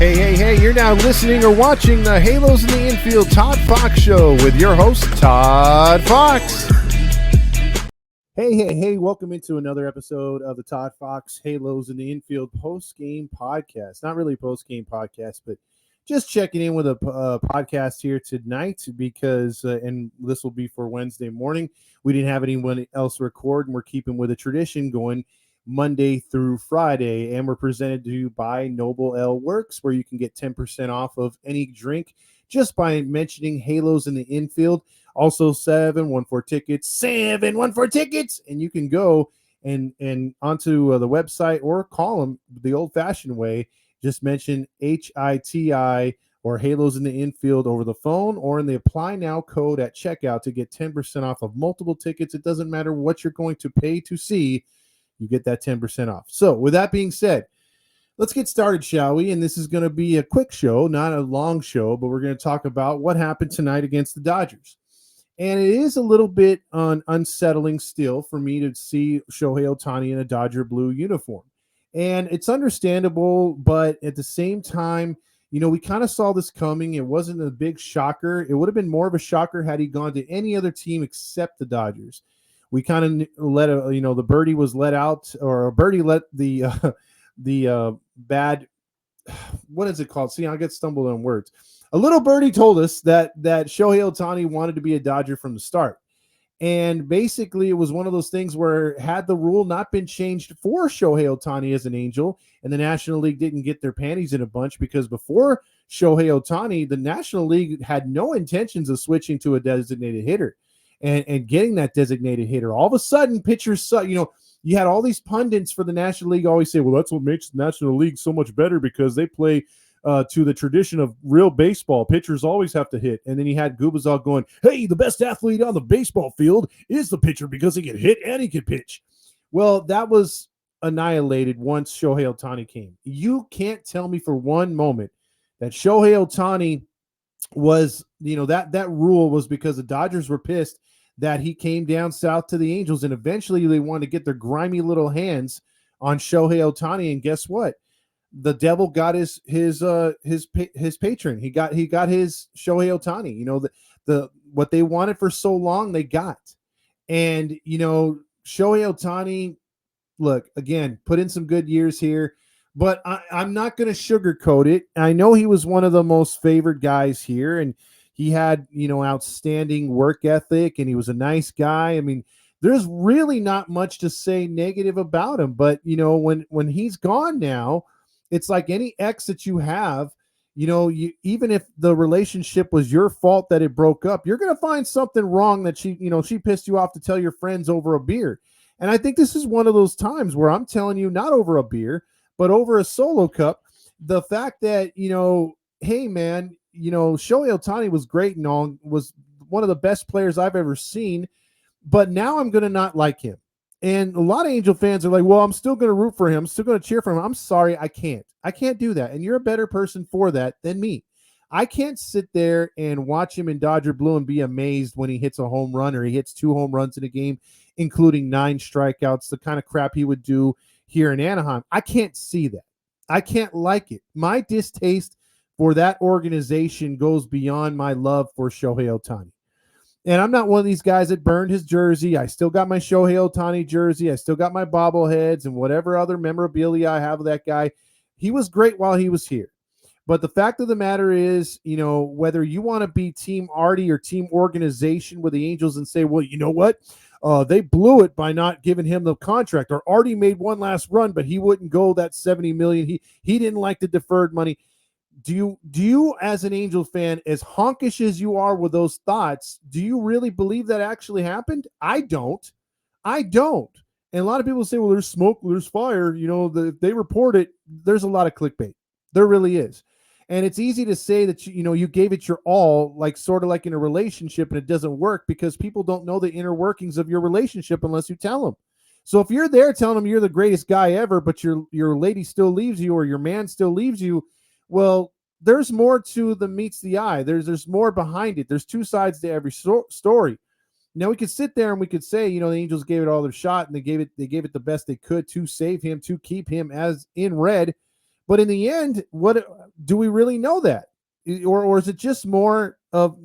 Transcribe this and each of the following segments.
Hey, you're now listening or watching the Halos in the Infield ToddFox show with your host, ToddFox. Hey, welcome into another episode of the ToddFox Halos in the Infield post-game podcast. Not really a post-game podcast, but just checking in with a podcast here tonight because, and this will be for Wednesday morning, we didn't have anyone else record, and we're keeping with a tradition going Monday through Friday, and we're presented to you by Noble Ale Works, where you can get 10% off of any drink just by mentioning Halos in the Infield. Also 714 tickets, and you can go and onto the website or call them the old-fashioned way. Just mention HITI or Halos in the Infield over the phone or in the Apply Now code at checkout to get 10% off of multiple tickets. It doesn't matter what you're going to pay to see. You get that 10% off. So with that being said, let's get started, shall we? And this is going to be a quick show, not a long show, but we're going to talk about what happened tonight against the Dodgers. And it is a little bit unsettling still for me to see Shohei Ohtani in a Dodger blue uniform. And it's understandable, but at the same time, you know, we kind of saw this coming. It wasn't a big shocker. It would have been more of a shocker had he gone to any other team except the Dodgers. We kind of let the birdie was let out, or a birdie let the bad, what is it called? See, I get stumbled on words. A little birdie told us that Shohei Ohtani wanted to be a Dodger from the start. And basically, it was one of those things where had the rule not been changed for Shohei Ohtani as an Angel, and the National League didn't get their panties in a bunch, because before Shohei Ohtani, the National League had no intentions of switching to a designated hitter. And getting that designated hitter, all of a sudden, pitchers, you had all these pundits for the National League always say, well, that's what makes the National League so much better, because they play to the tradition of real baseball. Pitchers always have to hit. And then you had Gubazal going, hey, the best athlete on the baseball field is the pitcher because he can hit and he can pitch. Well, that was annihilated once Shohei Ohtani came. You can't tell me for one moment that Shohei Ohtani was, that rule was because the Dodgers were pissed that he came down south to the Angels, and eventually they wanted to get their grimy little hands on Shohei Ohtani. And guess what? The devil got his patron. He got his Shohei Ohtani. The what they wanted for so long, they got. And Shohei Ohtani, look, again, put in some good years here. But I'm not going to sugarcoat it. I know he was one of the most favored guys here, and he had, outstanding work ethic, and he was a nice guy. I mean, there's really not much to say negative about him. But, when he's gone now, it's like any ex that you have, even if the relationship was your fault that it broke up, you're going to find something wrong that she pissed you off to tell your friends over a beer. And I think this is one of those times where I'm telling you, not over a beer, but over a solo cup, the fact that, hey, man, Shohei Ohtani was great and all, was one of the best players I've ever seen, but now I'm going to not like him. And a lot of Angel fans are like, well, I'm still going to root for him. I'm still going to cheer for him. I'm sorry, I can't. I can't do that. And you're a better person for that than me. I can't sit there and watch him in Dodger blue and be amazed when he hits a home run or he hits 2 home runs in a game, including 9 strikeouts, the kind of crap he would do here in Anaheim. I can't see that. I can't like it. My distaste for that organization goes beyond my love for Shohei Ohtani. And I'm not one of these guys that burned his jersey. I still got my Shohei Ohtani jersey. I still got my bobbleheads and whatever other memorabilia I have of that guy. He was great while he was here. But the fact of the matter is, whether you want to be Team Artie or Team Organization with the Angels and say, well, you know what? They blew it by not giving him the contract. Or Artie made one last run, but he wouldn't go that $70 million. He didn't like the deferred money. Do you, as an Angel fan, as honkish as you are with those thoughts, do you really believe that actually happened? I don't. And a lot of people say, well, there's smoke, there's fire. If they report it, there's a lot of clickbait. There really is. And it's easy to say that, you gave it your all, like sort of like in a relationship, and it doesn't work because people don't know the inner workings of your relationship unless you tell them. So if you're there telling them you're the greatest guy ever, but your lady still leaves you or your man still leaves you, well, there's more to the meets the eye. There's more behind it. There's 2 sides to every story. Now we could sit there and we could say, the Angels gave it all their shot and they gave it the best they could to save him, to keep him as in red. But in the end, what do we really know that? Or is it just more of,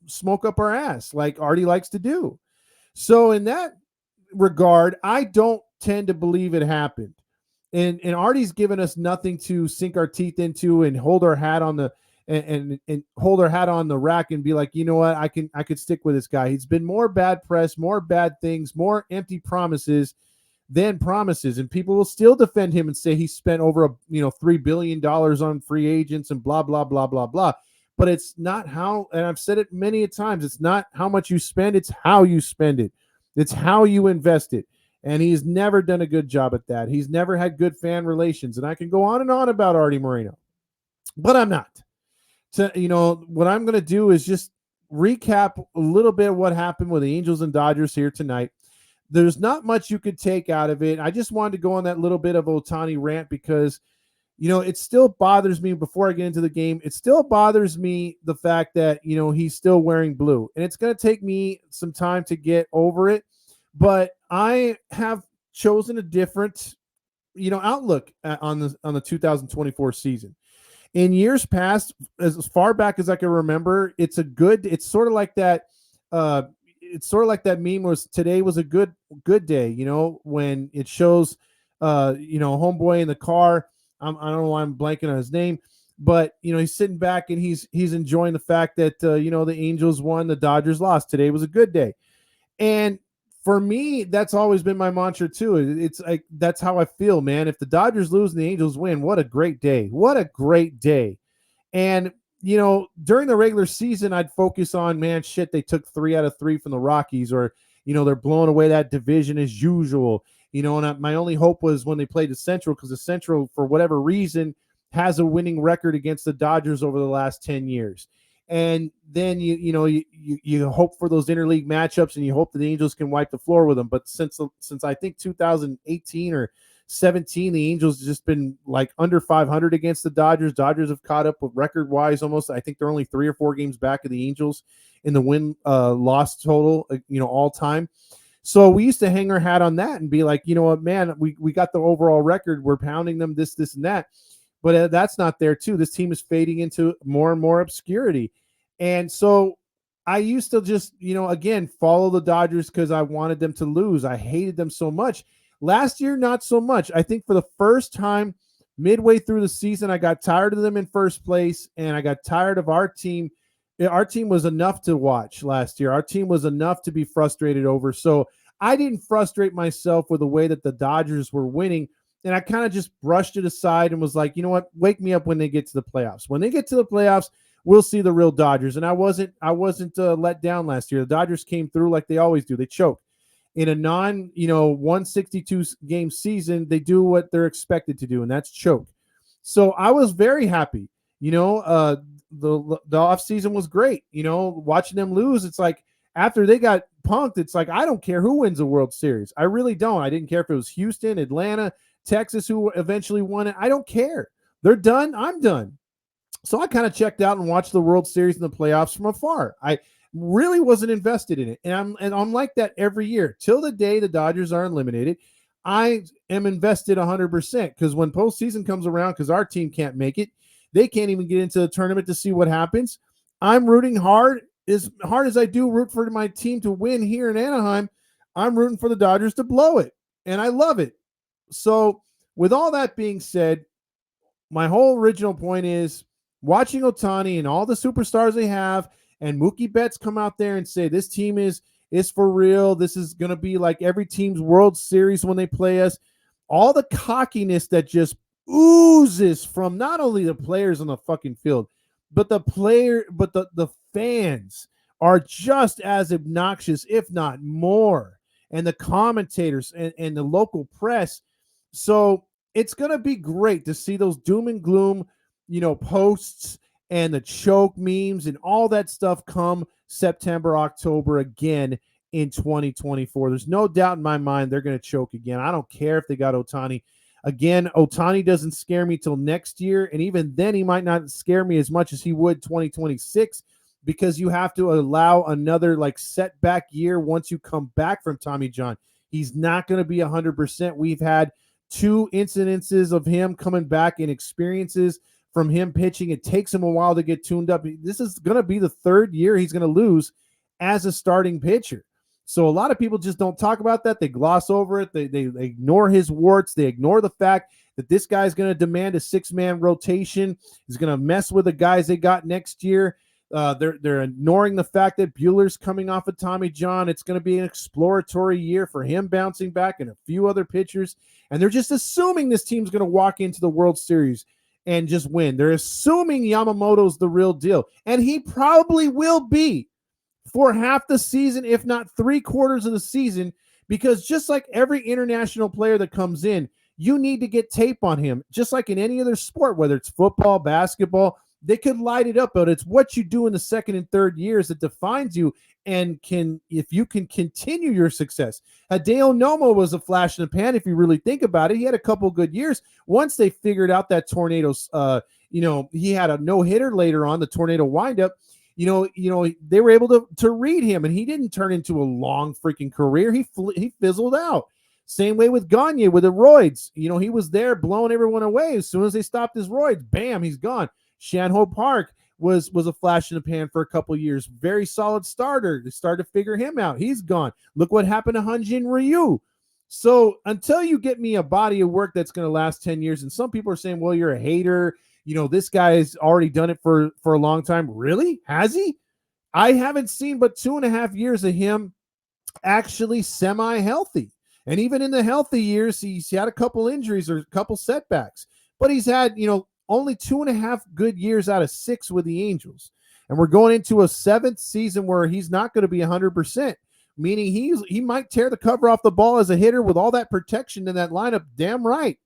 smoke up our ass like Artie likes to do? So in that regard, I don't tend to believe it happened. And Artie's given us nothing to sink our teeth into and hold our hat on the and hold our hat on the rack and be like, you know what, I could stick with this guy. He's been more bad press, more bad things, more empty promises than promises, and people will still defend him and say he spent over $3 billion on free agents and blah blah blah blah blah. But it's not how, and I've said it many a times, it's not how much you spend, it's how you spend it. It's how you invest it. And he's never done a good job at that. He's never had good fan relations. And I can go on and on about Artie Moreno, but I'm not. So, what I'm going to do is just recap a little bit of what happened with the Angels and Dodgers here tonight. There's not much you could take out of it. I just wanted to go on that little bit of Ohtani rant because, it still bothers me before I get into the game. It still bothers me the fact that, he's still wearing blue. And it's going to take me some time to get over it. But I have chosen a different, outlook on the 2024 season. In years past, as far back as I can remember, it's sort of like that. It's sort of like that meme was today was a good day, when it shows, homeboy in the car. I don't know why I'm blanking on his name, but he's sitting back and he's enjoying the fact that the Angels won, the Dodgers lost. Today was a good day, and for me, that's always been my mantra too. It's like that's how I feel, man. If the Dodgers lose and the Angels win, what a great day! What a great day! And during the regular season, I'd focus on, man, shit, they took 3 out of 3 from the Rockies, or they're blowing away that division as usual. And my only hope was when they played the Central, because the Central, for whatever reason, has a winning record against the Dodgers over the last 10 years. And then you hope for those interleague matchups, and you hope that the Angels can wipe the floor with them. But since I think 2018 or 17, the Angels just been like under 500 against the Dodgers. Dodgers have caught up with record wise almost. I think they're only 3 or 4 games back of the Angels in the win loss total, all time. So we used to hang our hat on that and be like, you know what, man, we got the overall record. We're pounding them this and that. But that's not there too. This team is fading into more and more obscurity. And so I used to just, again, follow the Dodgers because I wanted them to lose. I hated them so much. Last year, not so much. I think for the first time midway through the season, I got tired of them in first place, and I got tired of our team. Our team was enough to watch last year. Our team was enough to be frustrated over. So I didn't frustrate myself with the way that the Dodgers were winning. And I kind of just brushed it aside and was like, you know what? Wake me up when they get to the playoffs. When they get to the playoffs, we'll see the real Dodgers. And I wasn't let down last year. The Dodgers came through like they always do. They choked. In a 162 game season, they do what they're expected to do, and that's choke. So I was very happy. The off season was great. Watching them lose, it's like after they got punked, it's like I don't care who wins the World Series. I really don't. I didn't care if it was Houston, Atlanta, Texas who eventually won it. I don't care. They're done. I'm done. So I kind of checked out and watched the World Series and the playoffs from afar. I really wasn't invested in it. And I'm like that every year. Till the day the Dodgers are eliminated, I am invested 100%, because when postseason comes around, because our team can't make it, they can't even get into the tournament to see what happens. I'm rooting hard as I do root for my team to win here in Anaheim. I'm rooting for the Dodgers to blow it, and I love it. So with all that being said, my whole original point is watching Ohtani and all the superstars they have, and Mookie Betts come out there and say this team is for real. This is going to be like every team's World Series when they play us. All the cockiness that just oozes from not only the players on the fucking field, but the fans are just as obnoxious, if not more. And the commentators and the local press. So it's going to be great to see those doom and gloom, posts and the choke memes and all that stuff come September, October again in 2024. There's no doubt in my mind they're going to choke again. I don't care if they got Ohtani. Again, Ohtani doesn't scare me till next year, and even then he might not scare me as much as he would 2026, because you have to allow another setback year once you come back from Tommy John. He's not going to be 100%. We've had 2 incidences of him coming back and experiences from him pitching. It takes him a while to get tuned up. This is going to be the 3rd year he's going to lose as a starting pitcher. So a lot of people just don't talk about that. They gloss over it. They ignore his warts. They ignore the fact that this guy's going to demand a 6-man rotation. He's going to mess with the guys they got next year. They're ignoring the fact that Buehler's coming off of Tommy John. It's going to be an exploratory year for him bouncing back and a few other pitchers. And they're just assuming this team's going to walk into the World Series and just win. They're assuming Yamamoto's the real deal. And he probably will be for half the season, if not 3/4 of the season, because just like every international player that comes in, you need to get tape on him. Just like in any other sport, whether it's football, basketball, they could light it up, but it's what you do in the 2nd and 3rd years that defines you and if you can continue your success. Hideo Nomo was a flash in the pan. If you really think about it, he had a couple good years. Once they figured out that tornadoes, he had a no-hitter later on, the tornado windup. They were able to read him, and he didn't turn into a long freaking career. He fizzled out. Same way with Gagne with the roids. He was there blowing everyone away. As soon as they stopped his roids, bam, he's gone. Shanho Park was a flash in the pan for a couple years. Very solid starter. They started to figure him out. He's gone. Look what happened to Hyun-Jin Ryu. So until you get me a body of work that's going to last 10 years, and some people are saying, well, you're a hater. This guy has already done it for a long time. Really? Has he? I haven't seen but 2.5 years of him actually semi-healthy. And even in the healthy years, he's had a couple injuries or a couple setbacks. But he's had, only 2.5 good years out of 6 with the Angels. And we're going into a 7th season where he's not going to be 100%, meaning he might tear the cover off the ball as a hitter with all that protection in that lineup. Damn right.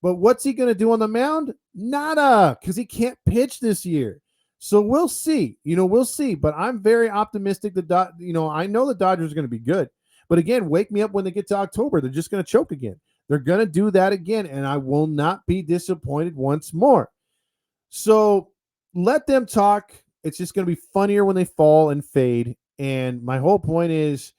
But what's he going to do on the mound? Nada, because he can't pitch this year. So we'll see. We'll see. But I'm very optimistic that, I know the Dodgers are going to be good. But again, wake me up when they get to October. They're just going to choke again. They're going to do that again, and I will not be disappointed once more. So let them talk. It's just going to be funnier when they fall and fade. And my whole point is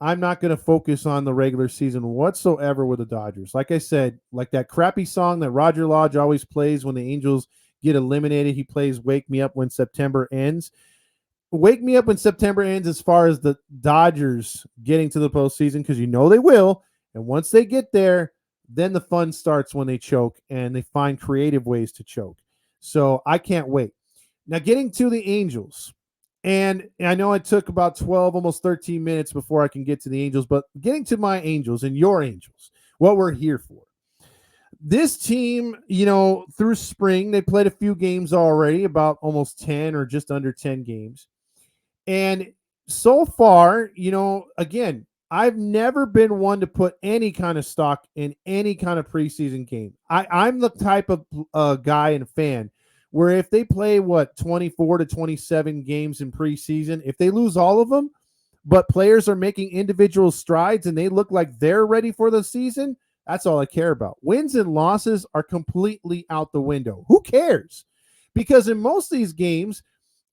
I'm not going to focus on the regular season whatsoever with the Dodgers. Like I said, like that crappy song that Roger Lodge always plays when the Angels get eliminated. He plays Wake Me Up When September Ends. Wake me up when September ends as far as the Dodgers getting to the postseason, because they will. And once they get there, then the fun starts when they choke and they find creative ways to choke. So I can't wait. Now, getting to the Angels. And I know I took about 12, almost 13 minutes before I can get to the Angels, but getting to my Angels and your Angels, what we're here for. This team, through spring, they played a few games already, about almost 10 or just under 10 games. And so far, again, I've never been one to put any kind of stock in any kind of preseason game. I'm the type of guy and fan where if they play, 24 to 27 games in preseason, if they lose all of them, but players are making individual strides and they look like they're ready for the season, that's all I care about. Wins and losses are completely out the window. Who cares? Because in most of these games,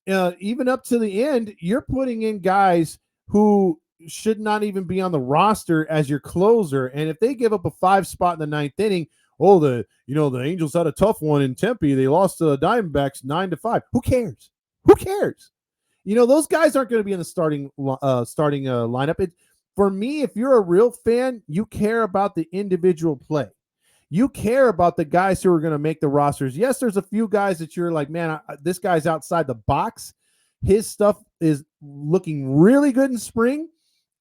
even up to the end, you're putting in guys who should not even be on the roster as your closer. And if they give up a 5 spot in the 9th inning, the Angels had a tough one in Tempe. They lost to the Diamondbacks 9-5. Who cares? Who cares? Those guys aren't going to be in the starting lineup. For me, if you're a real fan, you care about the individual play. You care about the guys who are going to make the rosters. Yes, there's a few guys that you're like, man, this guy's outside the box. His stuff is looking really good in spring,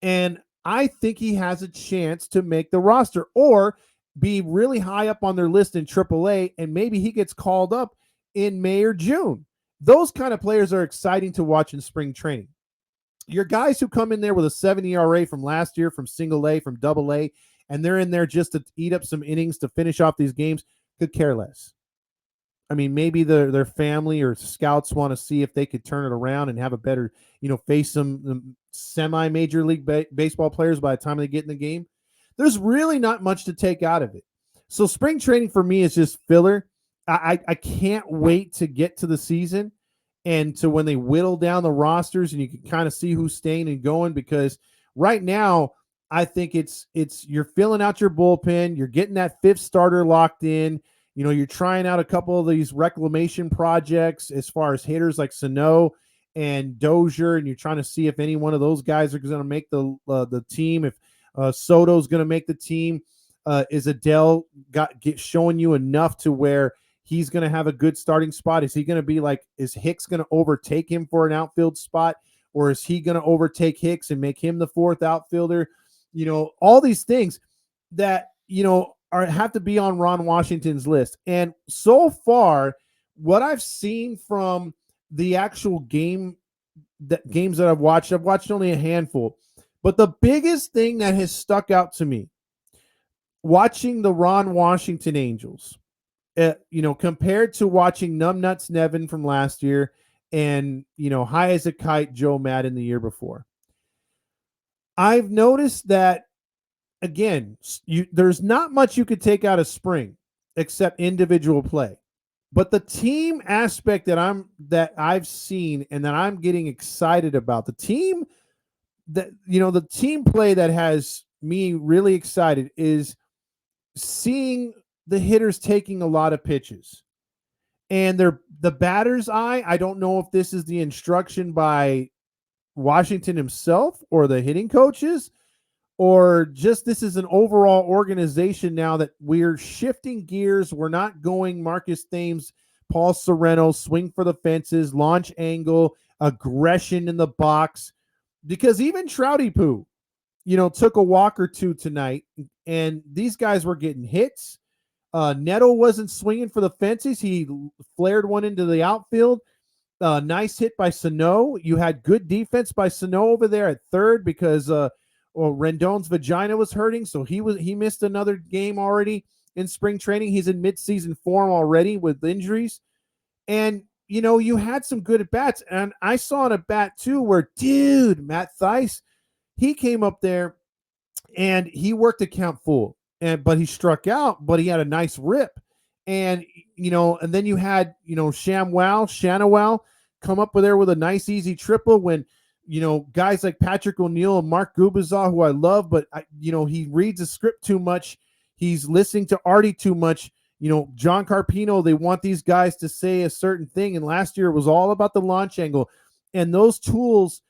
and I think he has a chance to make the roster or be really high up on their list in AAA, and maybe he gets called up in May or June. Those kind of players are exciting to watch in spring training. Your guys who come in there with a 7 ERA from last year, from single A, from double A, and they're in there just to eat up some innings to finish off these games, could care less. I mean, maybe their family or scouts want to see if they could turn it around and have a better, face some semi-major league baseball players by the time they get in the game. There's really not much to take out of it. So spring training for me is just filler. I can't wait to get to the season and to when they whittle down the rosters and you can kind of see who's staying and going, because right now I think it's you're filling out your bullpen, you're getting that fifth starter locked in. You're trying out a couple of these reclamation projects as far as hitters like Sano and Dozier, and you're trying to see if any one of those guys are going to make the team. If Soto's going to make the team, is Adele showing you enough to where he's going to have a good starting spot? Is he going to be like, is Hicks going to overtake him for an outfield spot, or is he going to overtake Hicks and make him the fourth outfielder? All these things that, have to be on Ron Washington's list. And so far, what I've seen from the actual games that I've watched only a handful. But the biggest thing that has stuck out to me, watching the Ron Washington Angels, compared to watching Numbnuts Nevin from last year and, high as a kite Joe Madden the year before, I've noticed that, again, there's not much you could take out of spring except individual play. But the team aspect that I've seen and that I'm getting excited about, the team play that has me really excited is seeing the hitters taking a lot of pitches. And the batter's eye, I don't know if this is the instruction by Washington himself or the hitting coaches, or just this is an overall organization now that we're shifting gears. We're not going Marcus Thames, Paul Sereno, swing for the fences, launch angle, aggression in the box. Because even Trouty Poo, took a walk or two tonight, and these guys were getting hits. Neto wasn't swinging for the fences. He flared one into the outfield. Nice hit by Sano. You had good defense by Sano over there at third because Rendon's vagina was hurting, so he missed another game already in spring training. He's in midseason form already with injuries. And, you had some good at-bats. And I saw an at-bat, too, where, Matt Theis, he came up there and he worked the count full. But he struck out, but he had a nice rip. And, and then you had, Shanawal come up with a nice, easy triple when, guys like Patrick O'Neill and Mark Gubazar, who I love, but, he reads the script too much. He's listening to Artie too much. John Carpino, they want these guys to say a certain thing. And last year it was all about the launch angle. And those tools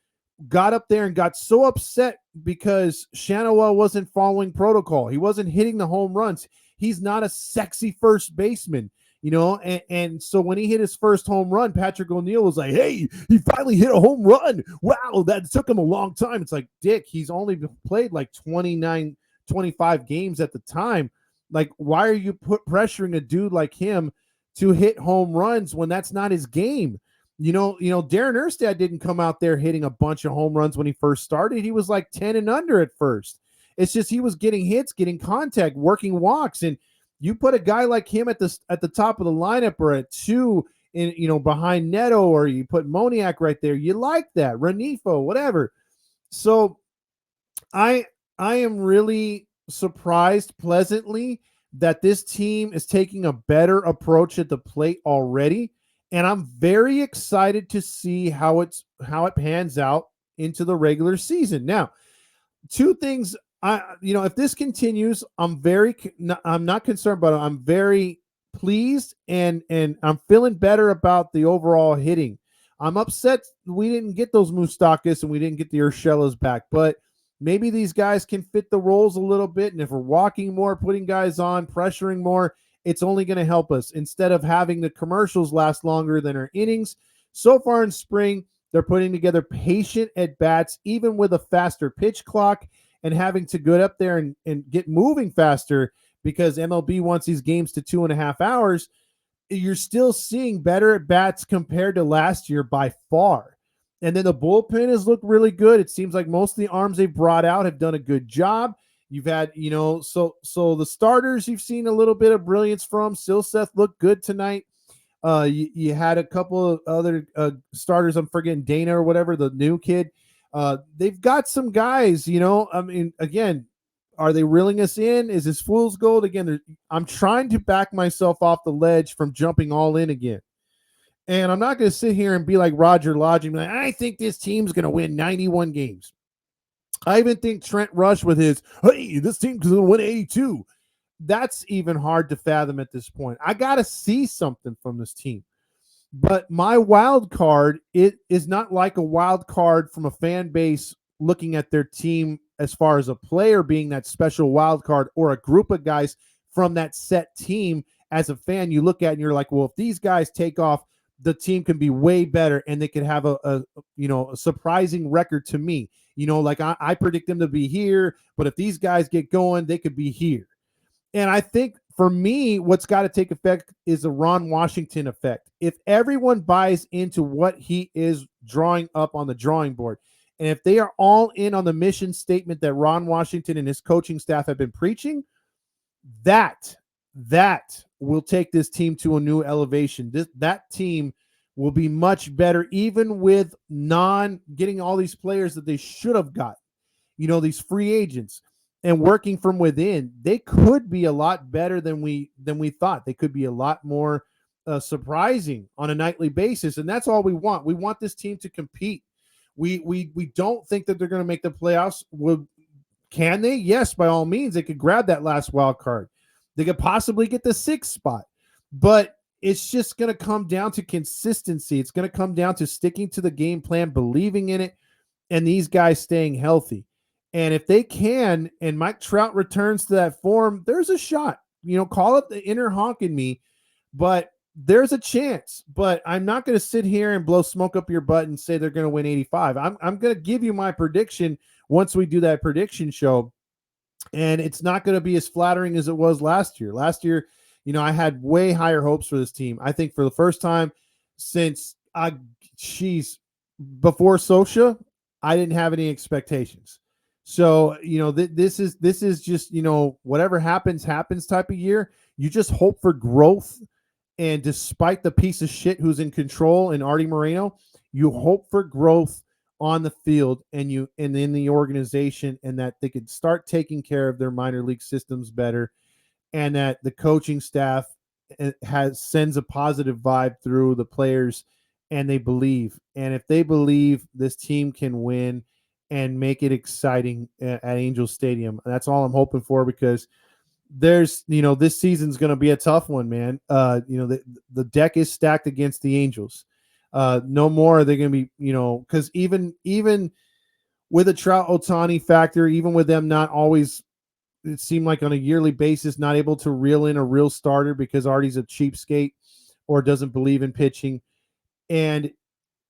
got up there and got so upset because Shanawal wasn't following protocol. He wasn't hitting the home runs. He's not a sexy first baseman, and so when he hit his first home run, Patrick O'Neill was like, hey, he finally hit a home run. Wow, that took him a long time. It's like, Dick, he's only played like 29, 25 games at the time. Like, why are you pressuring a dude like him to hit home runs when that's not his game? Darren Erstad didn't come out there hitting a bunch of home runs when he first started. He was like 10 and under at first. It's just he was getting hits, getting contact, working walks, and you put a guy like him at the top of the lineup or at 2 in behind Neto, or you put Moniak right there. You like that, Renifo, whatever. So I am really surprised pleasantly that this team is taking a better approach at the plate already. And I'm very excited to see how it pans out into the regular season. Now, two things. If this continues, I'm not concerned, but I'm very pleased and I'm feeling better about the overall hitting. I'm upset we didn't get those Moustakas and we didn't get the Urshela's back, but maybe these guys can fit the roles a little bit. And if we're walking more, putting guys on, pressuring more, it's only going to help us instead of having the commercials last longer than our innings. So far in spring, they're putting together patient at-bats, even with a faster pitch clock and having to go up there and get moving faster because MLB wants these games to 2.5 hours. You're still seeing better at-bats compared to last year by far. And then the bullpen has looked really good. It seems like most of the arms they've brought out have done a good job. You've had, so the starters you've seen a little bit of brilliance from. Silseth looked good tonight. You had a couple of other starters. I'm forgetting Dana or whatever, the new kid. They've got some guys, again, are they reeling us in? Is this fool's gold? Again, I'm trying to back myself off the ledge from jumping all in again. And I'm not going to sit here and be like Roger Lodge and be like, I think this team's going to win 91 games. I even think Trent Rush with his, hey, this team can win 82. That's even hard to fathom at this point. I got to see something from this team. But my wild card, it is not like a wild card from a fan base looking at their team as far as a player being that special wild card or a group of guys from that set team. As a fan, you look at it and you're like, well, if these guys take off, the team can be way better and they could have a surprising record to me. Like I predict them to be here, but if these guys get going, they could be here. And I think for me, what's got to take effect is the Ron Washington effect. If everyone buys into what he is drawing up on the drawing board, and if they are all in on the mission statement that Ron Washington and his coaching staff have been preaching, that will take this team to a new elevation. That team will be much better, even with getting all these players that they should have got. These free agents. And working from within, they could be a lot better than we thought. They could be a lot more surprising on a nightly basis, and that's all we want. We want this team to compete. We don't think that they're going to make the playoffs. Can they? Yes, by all means, they could grab that last wild card. They could possibly get the 6th spot, but it's just going to come down to consistency. It's going to come down to sticking to the game plan, believing in it, and these guys staying healthy. And if they can, and Mike Trout returns to that form, there's a shot. Call it the inner honk in me, but there's a chance. But I'm not going to sit here and blow smoke up your butt and say they're going to win 85. I'm going to give you my prediction once we do that prediction show. And it's not going to be as flattering as it was last year. Last year, I had way higher hopes for this team. I think for the first time since before Socha, I didn't have any expectations. So, this is just, whatever happens type of year. You just hope for growth. And despite the piece of shit who's in control in Artie Moreno, you hope for growth on the field and in the organization, and that they could start taking care of their minor league systems better, and that the coaching staff sends a positive vibe through the players, and they believe. And if they believe, this team can win and make it exciting at Angels Stadium. That's all I'm hoping for, because there's, this season's going to be a tough one, man. The deck is stacked against the Angels. No more are they going to be, because even with a Trout Ohtani factor, even with them not always, it seemed like on a yearly basis, not able to reel in a real starter because Artie's a cheapskate or doesn't believe in pitching, and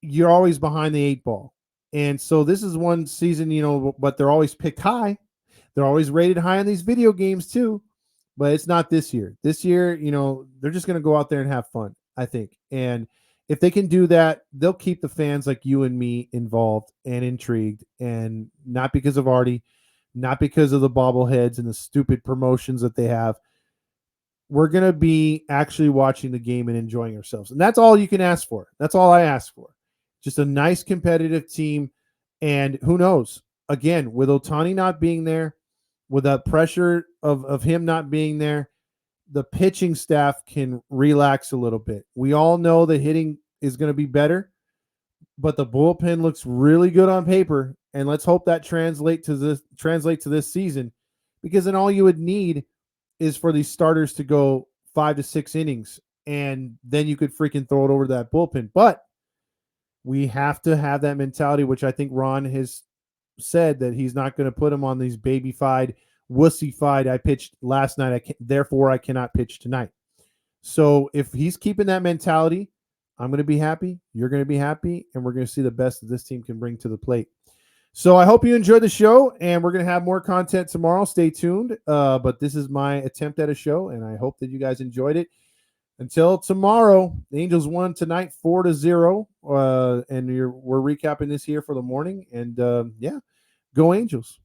you're always behind the 8 ball. And so this is one season, but they're always picked high. They're always rated high on these video games too, but it's not this year. This year, they're just going to go out there and have fun, I think. And if they can do that, they'll keep the fans like you and me involved and intrigued, and not because of Artie, not because of the bobbleheads and the stupid promotions that they have. We're going to be actually watching the game and enjoying ourselves. And that's all you can ask for. That's all I ask for. Just a nice competitive team. And who knows, again, with Ohtani not being there, with that pressure of him not being there, the pitching staff can relax a little bit. We all know the hitting is going to be better, but the bullpen looks really good on paper. And let's hope that translates to this season, because then all you would need is for these starters to go 5 to 6 innings, and then you could freaking throw it over to that bullpen. But we have to have that mentality, which I think Ron has said that he's not going to put him on these baby-fied, wussy-fied, I pitched last night, therefore I cannot pitch tonight. So if he's keeping that mentality, I'm going to be happy, you're going to be happy, and we're going to see the best that this team can bring to the plate. So I hope you enjoyed the show, and we're going to have more content tomorrow. Stay tuned. But this is my attempt at a show, and I hope that you guys enjoyed it. Until tomorrow, the Angels won tonight 4-0, and we're recapping this here for the morning. And, go Angels.